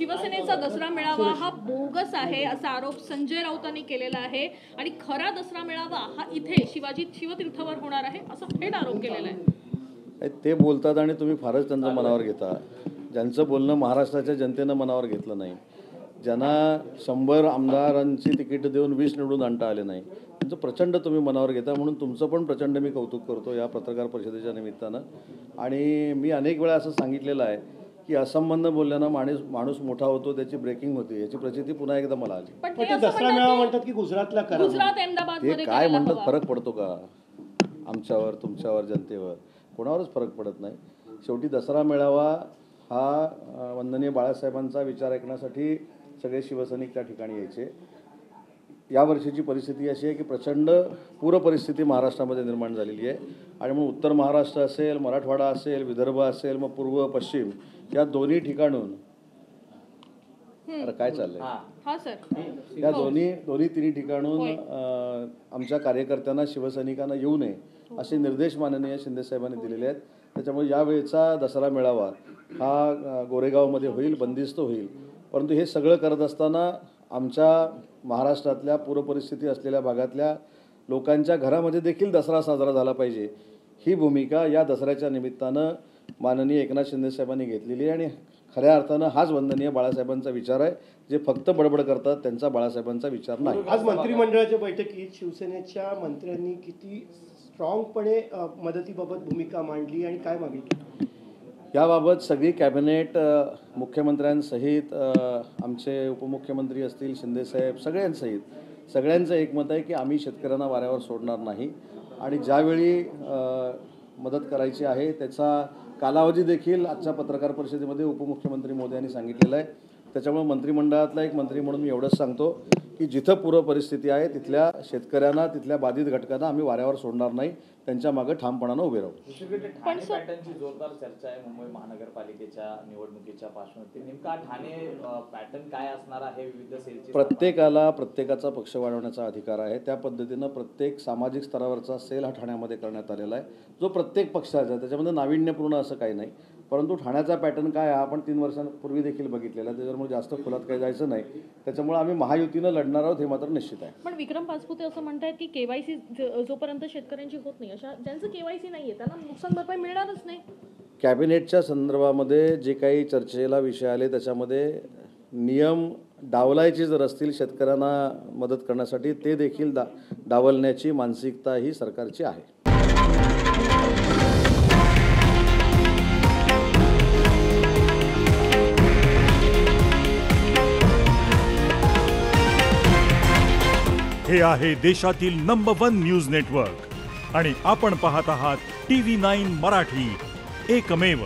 शिवसेनेचा दसरा मेळावा हा बोगस आहे असा आरोप संजय राऊतांनी केलेला आहे आणि खरा दसरा मेळावा हा इथे शिवतीर्थावर होणार आहे असा थेट आरोप केलेला आहे। ते बोलतात आणि तुम्ही फारच त्यांचं मनावर घेता। ज्यांचं बोलणं महाराष्ट्राच्या जनतेनं मनावर घेतलं नाही, ज्यांना 100 आमदारांची तिकीट देऊन 20 निवडून आणता आले नाही, त्यांचं प्रचंड तुम्ही मनावर घेता। म्हणून तुमचं पण प्रचंड मी कौतुक करतो या पत्रकार परिषदेच्या निमित्तानं। आणि मी अनेक वेळा असं सांगितलेलं आहे की असंबंध बोलल्यानं माणूस मोठा होतो, त्याची ब्रेकिंग होते, याची प्रचिती पुन्हा एकदा मला आली। पण ते दसरा मेळावा म्हणतात की गुजरातला करा, गुजरात अहमदाबाद मध्ये काय म्हणतात, फरक पडतो का आमच्यावर, तुमच्यावर, जनतेवर? कोणावरच फरक पडत नाही। शेवटी दसरा मेळावा हा वंदनीय बाळासाहेबांचा विचार ऐकण्यासाठी सगळे शिवसैनिक त्या ठिकाणी यायचे। या वर्षीची परिस्थिती अशी आहे की प्रचंड पूर परिस्थिती महाराष्ट्रामध्ये निर्माण झालेली आहे आणि मग उत्तर महाराष्ट्र असेल, मराठवाडा असेल, विदर्भ असेल, मग पूर्व पश्चिम या दोन्ही ठिकाणून काय चाललंय हा सर या दोन्ही तिन्ही ठिकाणून आमच्या कार्यकर्त्यांना, शिवसैनिकांना येऊ नये असे निर्देश माननीय शिंदे साहेबांनी दिलेले आहेत। त्याच्यामुळे यावेळेचा दसरा मेळावा हा गोरेगावमध्ये होईल, बंदिस्त होईल। परंतु हे सगळं करत असताना आमच्या महाराष्ट्रातल्या पूरपरिस्थिती असलेल्या भागातल्या लोकांच्या घरामध्ये देखील दसरा साजरा झाला पाहिजे, ही भूमिका या दसऱ्याच्या निमित्तानं माननीय एकनाथ शिंदे साहेबांनी घेतलेली आहे। आणि खऱ्या अर्थानं हाच वंदनीय बाळासाहेबांचा विचार आहे, जे फक्त बडबड करतात त्यांचा बाळासाहेबांचा विचार नाही। आज मंत्रिमंडळाच्या बैठकीत शिवसेनेच्या मंत्र्यांनी किती स्ट्रॉंगपणे मदतीबाबत भूमिका मांडली आणि काय मागितलं याबाबत सगळी कॅबिनेट मुख्यमंत्र्यांसहित, आमचे उपमुख्यमंत्री असतील, शिंदेसाहेब, सगळ्यांचं एकमत आहे की आम्ही शेतकऱ्यांना वाऱ्यावर सोडणार नाही आणि ज्यावेळी मदत करायची आहे त्याचा कालावधी देखील आजच्या पत्रकार परिषदेमध्ये उपमुख्यमंत्री मोदयांनी सांगितलेलं आहे। त्याच्यामुळे मंत्रिमंडळातला एक मंत्री म्हणून मी एवढंच सांगतो की जिथं पूर परिस्थिती आहे तिथल्या शेतकऱ्यांना, तिथल्या बाधित घटकांना आम्ही वाऱ्यावर सोडणार नाही, त्यांच्या मागे ठामपणानं उभे राहू। ठाणे पॅटर्नची जोरदार चर्चा आहे मुंबई महानगरपालिकेच्या निवडणुकीच्या पार्श्वभूमीवर। नेमका ठाणे पॅटर्न काय असणार आहे? विविध सेलची प्रत्येकाला प्रत्येकाचा पक्ष वाढवण्याचा अधिकार आहे। त्या पद्धतीनं प्रत्येक सामाजिक स्तरावरचा सेल हा ठाण्यामध्ये करण्यात आलेला आहे, जो प्रत्येक पक्षाचा, त्याच्यामध्ये नाविन्यपूर्ण असं काही नाही। परंतु ठाण्याचा पॅटर्न काय आहे आपण 3 वर्षांपूर्वी देखील बघितलेला आहे, त्याच्यामुळे जास्त खोलात काही जायचं नाही। त्याच्यामुळे आम्ही महायुतीनं लढणार आहोत हे मात्र निश्चित आहे। पण विक्रम पाचपुते असं म्हणतात की केवायसी जोपर्यंत शेतकऱ्यांची होत नाही, अशा ज्यांचं केवायसी नाहीये त्यांना नुकसान भरपाई मिळणारच नाही। कॅबिनेटच्या संदर्भामध्ये जे काही चर्चेला विषय आले त्याच्यामध्ये नियम डावलायचे जर असतील शेतकऱ्यांना मदत करण्यासाठी, ते देखील डावलण्याची मानसिकता ही सरकारची आहे। हे आहे देशातील नंबर 1 न्यूज नेटवर्क आणि आपण पाहत आहात TV9 मराठी, एकमेव।